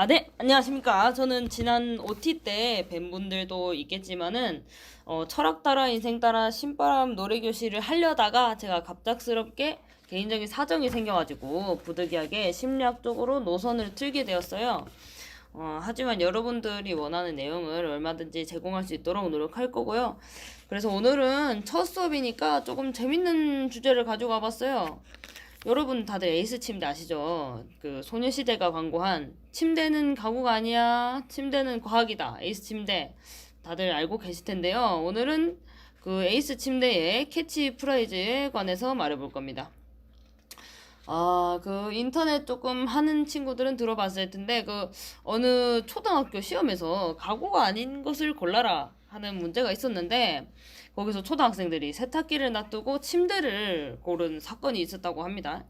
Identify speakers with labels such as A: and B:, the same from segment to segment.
A: 네, 안녕하십니까. 저는 지난 OT 때 뵌 분들도 있겠지만은, 철학 따라 인생 따라 신바람 노래교실을 하려다가 제가 갑작스럽게 개인적인 사정이 생겨가지고 부득이하게 심리학적으로 노선을 틀게 되었어요. 하지만 여러분들이 원하는 내용을 얼마든지 제공할 수 있도록 노력할 거고요. 그래서 오늘은 첫 수업이니까 조금 재밌는 주제를 가져가 봤어요. 여러분 다들 에이스 침대 아시죠? 그 소녀시대가 광고한 침대는 가구가 아니야. 침대는 과학이다. 에이스 침대. 다들 알고 계실 텐데요. 오늘은 그 에이스 침대의 캐치프라이즈에 관해서 말해볼 겁니다. 그 인터넷 조금 하는 친구들은 들어봤을 텐데, 그 어느 초등학교 시험에서 가구가 아닌 것을 골라라 하는 문제가 있었는데, 거기서 초등학생들이 세탁기를 놔두고 침대를 고른 사건이 있었다고 합니다.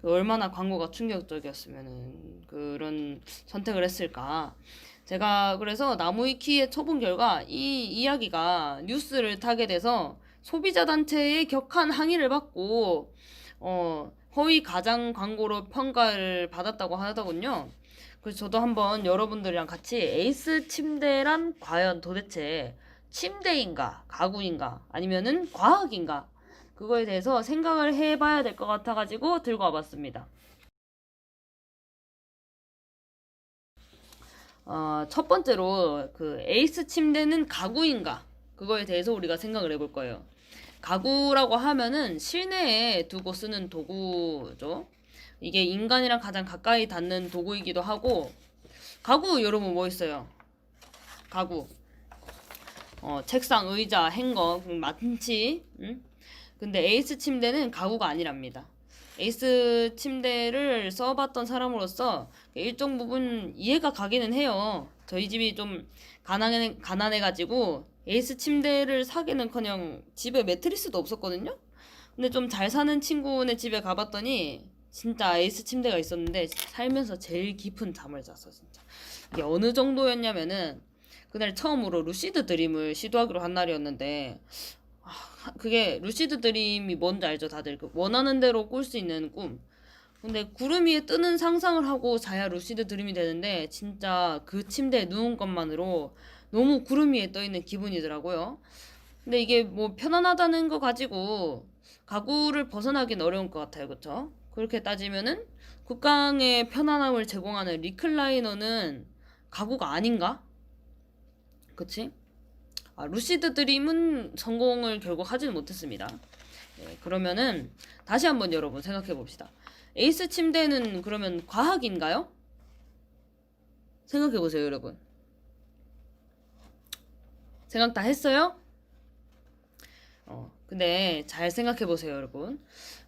A: 얼마나 광고가 충격적이었으면 그런 선택을 했을까. 제가 그래서 나무위키에 쳐본 결과 이 이야기가 뉴스를 타게 돼서 소비자 단체의 격한 항의를 받고 허위 가장 광고로 평가를 받았다고 하더군요. 그래서 저도 한번 여러분들이랑 같이 에이스 침대란 과연 도대체 침대인가, 가구인가, 아니면은 과학인가, 그거에 대해서 생각을 해봐야 될 것 같아가지고 들고 와봤습니다. 첫 번째로 그 에이스 침대는 가구인가, 그거에 대해서 우리가 생각을 해볼 거예요. 가구라고 하면은 실내에 두고 쓰는 도구죠. 이게 인간이랑 가장 가까이 닿는 도구이기도 하고, 가구 여러분 뭐 있어요? 가구. 책상, 의자, 행거, 마치, 응? 근데 에이스 침대는 가구가 아니랍니다. 에이스 침대를 써봤던 사람으로서 일정 부분 이해가 가기는 해요. 저희 집이 좀 가난해가지고 에이스 침대를 사기는커녕 집에 매트리스도 없었거든요. 근데 좀 잘 사는 친구네 집에 가봤더니 진짜 에이스 침대가 있었는데 살면서 제일 깊은 잠을 잤어 진짜. 이게 어느 정도였냐면은 그날 처음으로 루시드 드림을 시도하기로 한 날이었는데 그게 루시드 드림이 뭔지 알죠 다들? 그 원하는 대로 꿀 수 있는 꿈. 근데 구름 위에 뜨는 상상을 하고 자야 루시드 드림이 되는데 진짜 그 침대에 누운 것만으로 너무 구름 위에 떠 있는 기분이더라고요. 근데 이게 뭐 편안하다는 거 가지고 가구를 벗어나긴 어려운 것 같아요. 그쵸? 그렇게 따지면은 국강의 편안함을 제공하는 리클라이너는 가구가 아닌가? 그치? 루시드 드림은 성공을 결국 하지는 못했습니다. 네, 그러면은 다시 한번 여러분 생각해 봅시다. 에이스 침대는 그러면 과학인가요? 생각해 보세요, 여러분. 생각 다 했어요? 근데 잘 생각해 보세요, 여러분.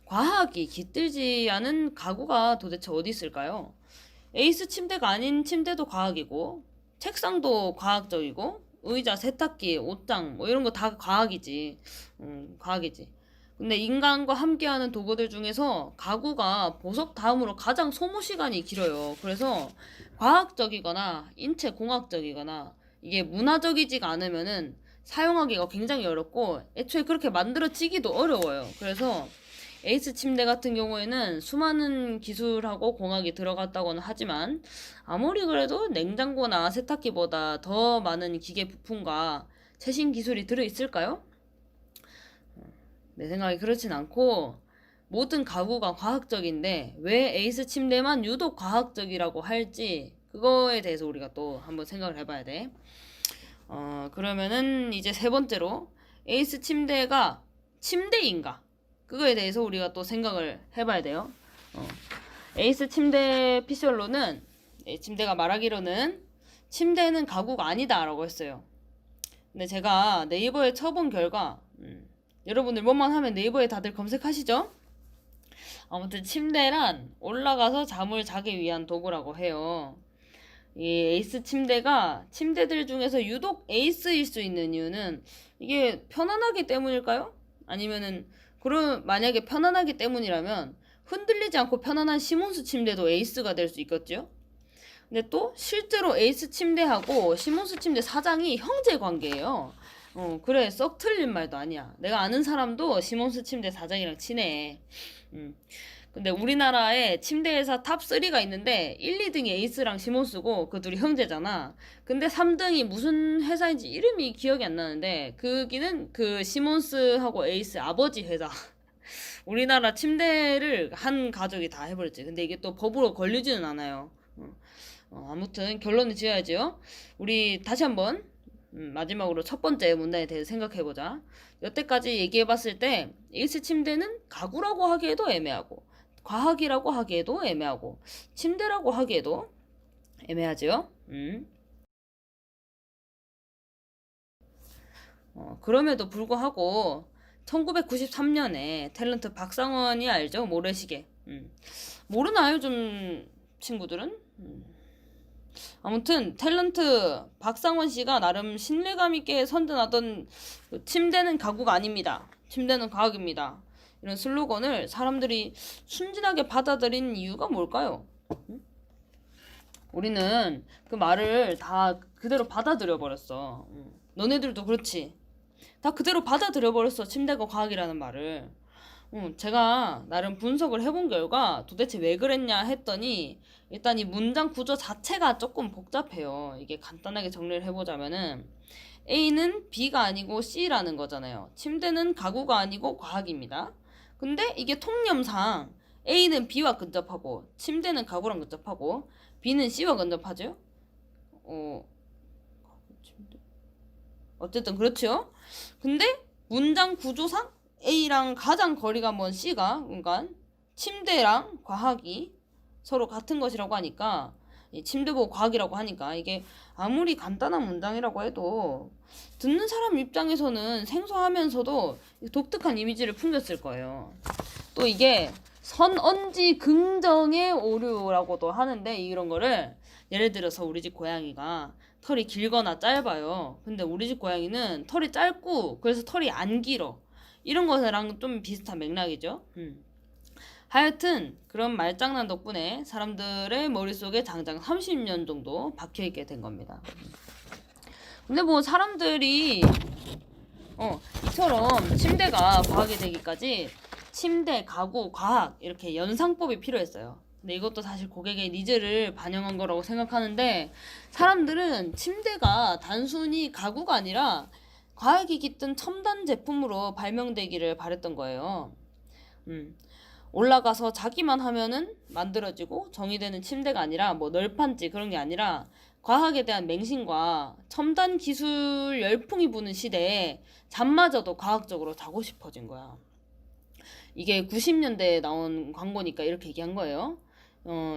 A: 과학이 깃들지 않은 가구가 도대체 어디 있을까요? 에이스 침대가 아닌 침대도 과학이고, 책상도 과학적이고, 의자, 세탁기, 옷장, 뭐 이런 거 다 과학이지. 과학이지. 근데 인간과 함께하는 도구들 중에서 가구가 보석 다음으로 가장 소모 시간이 길어요. 그래서 과학적이거나 인체 공학적이거나 이게 문화적이지가 않으면은 사용하기가 굉장히 어렵고 애초에 그렇게 만들어지기도 어려워요. 그래서 에이스 침대 같은 경우에는 수많은 기술하고 공학이 들어갔다고는 하지만 아무리 그래도 냉장고나 세탁기보다 더 많은 기계 부품과 최신 기술이 들어있을까요? 내 생각에 그렇진 않고 모든 가구가 과학적인데 왜 에이스 침대만 유독 과학적이라고 할지 그거에 대해서 우리가 또 한번 생각을 해봐야 돼. 그러면은 이제 세 번째로 에이스 침대가 침대인가? 그거에 대해서 우리가 또 생각을 해봐야 돼요. 에이스 침대 피셜로는 침대가 말하기로는 침대는 가구가 아니다라고 했어요. 근데 제가 네이버에 쳐본 결과 여러분들 뭐만 하면 네이버에 다들 검색하시죠? 아무튼 침대란 올라가서 잠을 자기 위한 도구라고 해요. 이 에이스 침대가 침대들 중에서 유독 에이스일 수 있는 이유는 이게 편안하기 때문일까요? 아니면은 그런 만약에 편안하기 때문이라면 흔들리지 않고 편안한 시몬스 침대도 에이스가 될 수 있겠죠? 근데 또 실제로 에이스 침대하고 시몬스 침대 사장이 형제 관계예요. 그래 썩 틀린 말도 아니야. 내가 아는 사람도 시몬스 침대 사장이랑 친해. 음. 근데 우리나라에 침대 회사 탑 3가 있는데 1, 2등이 에이스랑 시몬스고 그 둘이 형제잖아. 근데 3등이 무슨 회사인지 이름이 기억이 안 나는데 거기는 그 시몬스하고 에이스 아버지 회사. 우리나라 침대를 한 가족이 다 해버렸지. 근데 이게 또 법으로 걸리지는 않아요. 아무튼 결론을 지어야지요. 우리 다시 한번 마지막으로 첫 번째 문단에 대해서 생각해보자. 여태까지 얘기해봤을 때 에이스 침대는 가구라고 하기에도 애매하고 과학이라고 하기에도 애매하고 침대라고 하기에도 애매하지요. 그럼에도 불구하고 1993년에 탤런트 박상원이 알죠? 모래시계. 모르나요? 좀 친구들은? 아무튼 탤런트 박상원 씨가 나름 신뢰감 있게 선전하던 그 침대는 가구가 아닙니다. 침대는 과학입니다. 이런 슬로건을 사람들이 순진하게 받아들인 이유가 뭘까요? 우리는 그 말을 다 그대로 받아들여 버렸어. 너네들도 그렇지. 다 그대로 받아들여 버렸어. 침대가 과학이라는 말을. 제가 나름 분석을 해본 결과 도대체 왜 그랬냐 했더니 일단 이 문장 구조 자체가 조금 복잡해요. 이게 간단하게 정리를 해보자면은 A는 B가 아니고 C라는 거잖아요. 침대는 가구가 아니고 과학입니다. 근데 이게 통념상 A는 B와 근접하고 침대는 가구랑 근접하고 B는 C와 근접하죠. 어쨌든 그렇죠. 근데 문장 구조상 A랑 가장 거리가 먼 C가 그러니까 침대랑 과학이 서로 같은 것이라고 하니까 이 침대 보고 과학이라고 하니까 이게 아무리 간단한 문장이라고 해도 듣는 사람 입장에서는 생소하면서도 독특한 이미지를 풍겼을 거예요. 또 이게 선언지 긍정의 오류라고도 하는데 이런 거를 예를 들어서 우리 집 고양이가 털이 길거나 짧아요. 근데 우리 집 고양이는 털이 짧고 그래서 털이 안 길어. 이런 것이랑 좀 비슷한 맥락이죠. 하여튼 그런 말장난 덕분에 사람들의 머릿속에 장장 30년 정도 박혀있게 된 겁니다. 근데 뭐 사람들이 이처럼 침대가 과학이 되기까지 침대, 가구, 과학 이렇게 연상법이 필요했어요. 근데 이것도 사실 고객의 니즈를 반영한 거라고 생각하는데 사람들은 침대가 단순히 가구가 아니라 과학이 깃든 첨단 제품으로 발명되기를 바랬던 거예요. 올라가서 자기만 하면은 만들어지고 정의되는 침대가 아니라 뭐 널판지 그런 게 아니라 과학에 대한 맹신과 첨단 기술 열풍이 부는 시대에 잠마저도 과학적으로 자고 싶어진 거야. 이게 90년대에 나온 광고니까 이렇게 얘기한 거예요.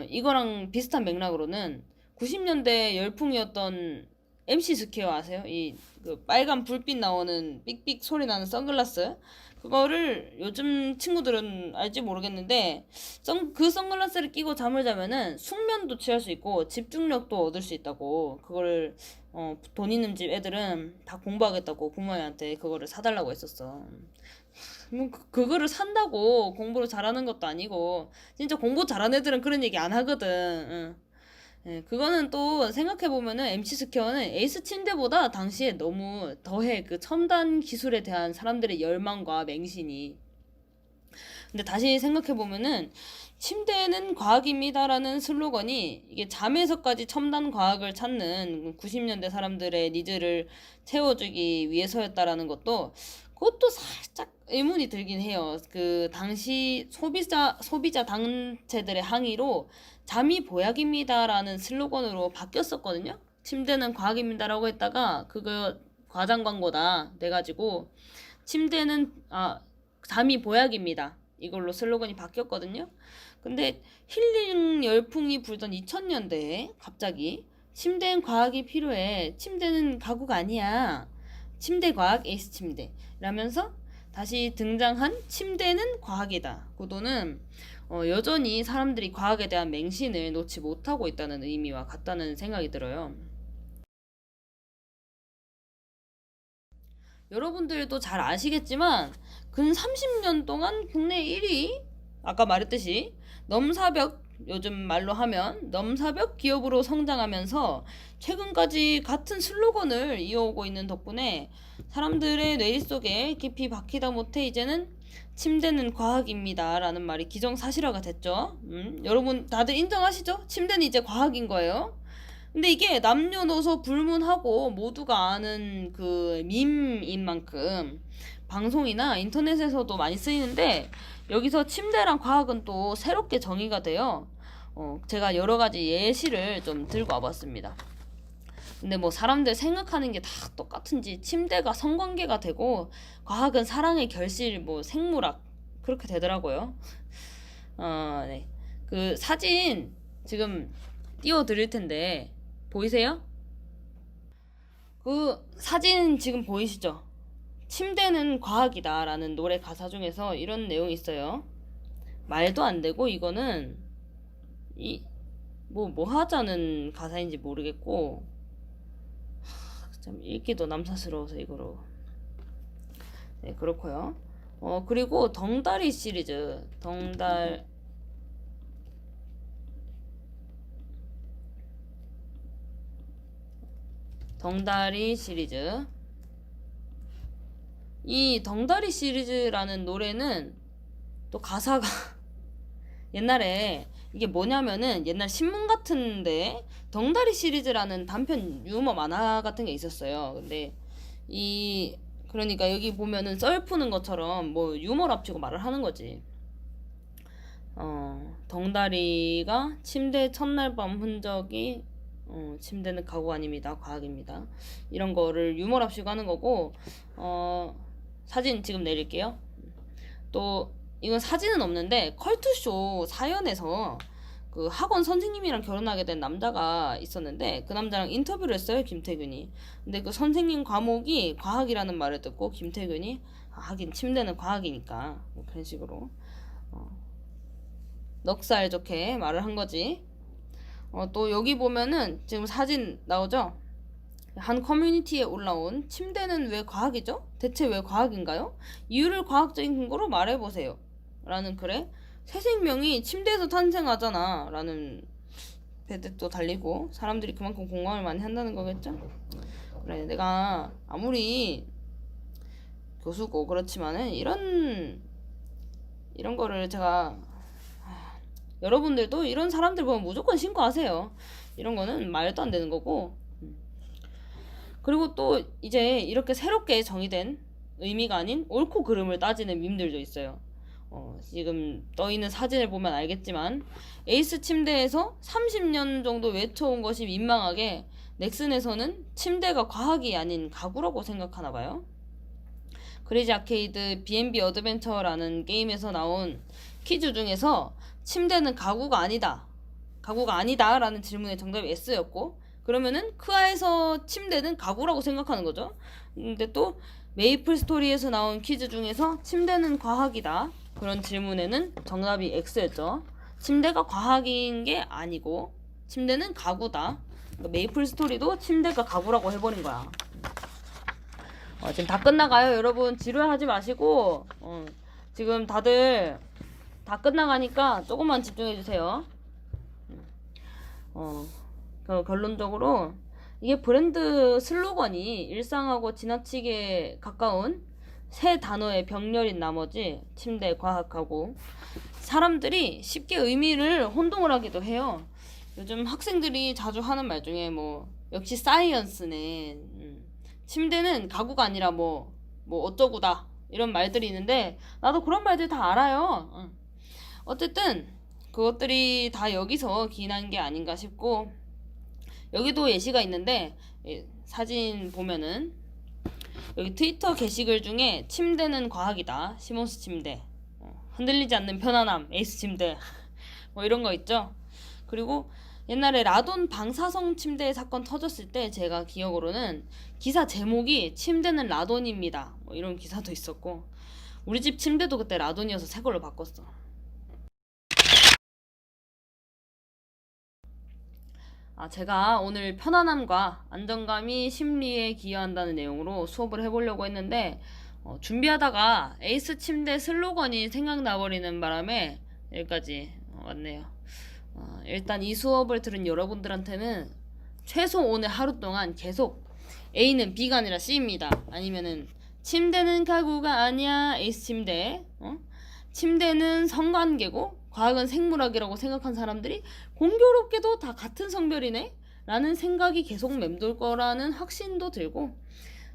A: 이거랑 비슷한 맥락으로는 90년대 열풍이었던 MC 스퀘어 아세요? 그 빨간 불빛 나오는 삑삑 소리 나는 선글라스. 그거를 요즘 친구들은 알지 모르겠는데 그 선글라스를 끼고 잠을 자면은 숙면도 취할 수 있고 집중력도 얻을 수 있다고 그거를 돈 있는 집 애들은 다 공부하겠다고 부모님한테 그거를 사달라고 했었어. 그거를 산다고 공부를 잘하는 것도 아니고 진짜 공부 잘하는 애들은 그런 얘기 안 하거든. 응. 예, 그거는 또 생각해보면은 MC 스퀘어는 에이스 침대보다 당시에 너무 더해 그 첨단 기술에 대한 사람들의 열망과 맹신이. 근데 다시 생각해보면은 침대는 과학입니다라는 슬로건이 이게 잠에서까지 첨단 과학을 찾는 90년대 사람들의 니즈를 채워주기 위해서였다라는 그것도 살짝 의문이 들긴 해요. 그 당시 소비자 단체들의 항의로 잠이 보약입니다라는 슬로건으로 바뀌었었거든요. 침대는 과학입니다라고 했다가 그거 과장 광고다 돼가지고 침대는 잠이 보약입니다. 이걸로 슬로건이 바뀌었거든요. 근데 힐링 열풍이 불던 2000년대에 갑자기 침대엔 과학이 필요해. 침대는 가구가 아니야. 침대 과학 에이스 침대 라면서 다시 등장한 침대는 과학이다. 구도는 여전히 사람들이 과학에 대한 맹신을 놓지 못하고 있다는 의미와 같다는 생각이 들어요. 여러분들도 잘 아시겠지만 근 30년 동안 국내 1위 아까 말했듯이 넘사벽 요즘 말로 하면 넘사벽 기업으로 성장하면서 최근까지 같은 슬로건을 이어오고 있는 덕분에 사람들의 뇌리 속에 깊이 박히다 못해 이제는 침대는 과학입니다 라는 말이 기정사실화가 됐죠. 여러분 다들 인정하시죠? 침대는 이제 과학인 거예요. 근데 이게 남녀노소 불문하고 모두가 아는 그 밈인 만큼 방송이나 인터넷에서도 많이 쓰이는데, 여기서 침대랑 과학은 또 새롭게 정의가 돼요. 제가 여러 가지 예시를 좀 들고 와봤습니다. 근데 뭐 사람들 생각하는 게 다 똑같은지 침대가 성관계가 되고 과학은 사랑의 결실, 뭐 생물학 그렇게 되더라고요. 네. 그 사진 지금 띄워드릴 텐데 보이세요? 그 사진 지금 보이시죠? 침대는 과학이다 라는 노래 가사 중에서 이런 내용이 있어요. 말도 안 되고, 이거는 뭐 하자는 가사인지 모르겠고, 참 읽기도 남사스러워서 이거로. 네, 그렇고요. 그리고 덩다리 시리즈, 덩다리 시리즈. 이 덩다리 시리즈라는 노래는 또 가사가 옛날에 이게 뭐냐면은, 옛날 신문 같은데 덩다리 시리즈라는 단편 유머 만화 같은 게 있었어요. 근데 그러니까 여기 보면은 썰 푸는 것처럼 뭐 유머랍시고 말을 하는 거지. 덩다리가 침대 첫날 밤 흔적이, 침대는 가구 아닙니다, 과학입니다, 이런 거를 유머랍시고 하는 거고. 사진 지금 내릴게요. 또 이건 사진은 없는데 컬투쇼 사연에서 그 학원 선생님이랑 결혼하게 된 남자가 있었는데, 그 남자랑 인터뷰를 했어요, 김태균이. 근데 그 선생님 과목이 과학이라는 말을 듣고 김태균이 하긴 침대는 과학이니까, 뭐 그런 식으로 넉살 좋게 말을 한 거지. 또 여기 보면은 지금 사진 나오죠? 한 커뮤니티에 올라온 침대는 왜 과학이죠? 대체 왜 과학인가요? 이유를 과학적인 근거로 말해보세요 라는 글에 새 생명이 침대에서 탄생하잖아 라는 배드도 달리고, 사람들이 그만큼 공감을 많이 한다는 거겠죠? 그래, 내가 아무리 교수고 그렇지만은 이런 거를 제가, 여러분들도 이런 사람들 보면 무조건 신고하세요. 이런 거는 말도 안 되는 거고. 그리고 또 이제 이렇게 새롭게 정의된 의미가 아닌 옳고 그름을 따지는 밈들도 있어요. 지금 떠있는 사진을 보면 알겠지만, 에이스 침대에서 30년 정도 외쳐온 것이 민망하게 넥슨에서는 침대가 과학이 아닌 가구라고 생각하나 봐요. 크레이지 아케이드 B&B 어드벤처라는 게임에서 나온 퀴즈 중에서 침대는 가구가 아니다 라는 질문의 정답이 S였고, 그러면은 크아에서 침대는 가구라고 생각하는 거죠. 근데 또 메이플 스토리에서 나온 퀴즈 중에서 침대는 과학이다, 그런 질문에는 정답이 X였죠. 침대가 과학인 게 아니고 침대는 가구다. 그러니까 메이플 스토리도 침대가 가구라고 해버린 거야. 지금 다 끝나가요, 여러분. 지루하지 마시고. 지금 다들 다 끝나가니까 조금만 집중해주세요. 결론적으로 이게 브랜드 슬로건이 일상하고 지나치게 가까운 세 단어의 병렬인 나머지 침대, 과학하고 사람들이 쉽게 의미를 혼동을 하기도 해요. 요즘 학생들이 자주 하는 말 중에 뭐 역시 사이언스네, 침대는 가구가 아니라 뭐 어쩌구다, 이런 말들이 있는데 나도 그런 말들 다 알아요. 어쨌든 그것들이 다 여기서 기인한 게 아닌가 싶고, 여기도 예시가 있는데 사진 보면은 여기 트위터 게시글 중에 침대는 과학이다, 시몬스 침대, 흔들리지 않는 편안함, 에이스 침대 뭐 이런 거 있죠. 그리고 옛날에 라돈 방사성 침대 사건 터졌을 때 제가 기억으로는 기사 제목이 침대는 라돈입니다, 뭐 이런 기사도 있었고, 우리 집 침대도 그때 라돈이어서 새 걸로 바꿨어. 제가 오늘 편안함과 안정감이 심리에 기여한다는 내용으로 수업을 해보려고 했는데, 준비하다가 에이스 침대 슬로건이 생각나버리는 바람에 여기까지 왔네요. 일단 이 수업을 들은 여러분들한테는 최소 오늘 하루 동안 계속 A는 B가 아니라 C입니다, 아니면은 침대는 가구가 아니야. 에이스 침대. 침대는 성관계고 과학은 생물학이라고 생각한 사람들이 공교롭게도 다 같은 성별이네? 라는 생각이 계속 맴돌 거라는 확신도 들고,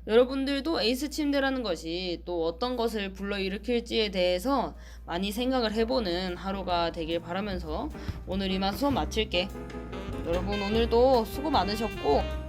A: 여러분들도 에이스 침대라는 것이 또 어떤 것을 불러일으킬지에 대해서 많이 생각을 해보는 하루가 되길 바라면서 오늘 이만 수업 마칠게. 여러분 오늘도 수고 많으셨고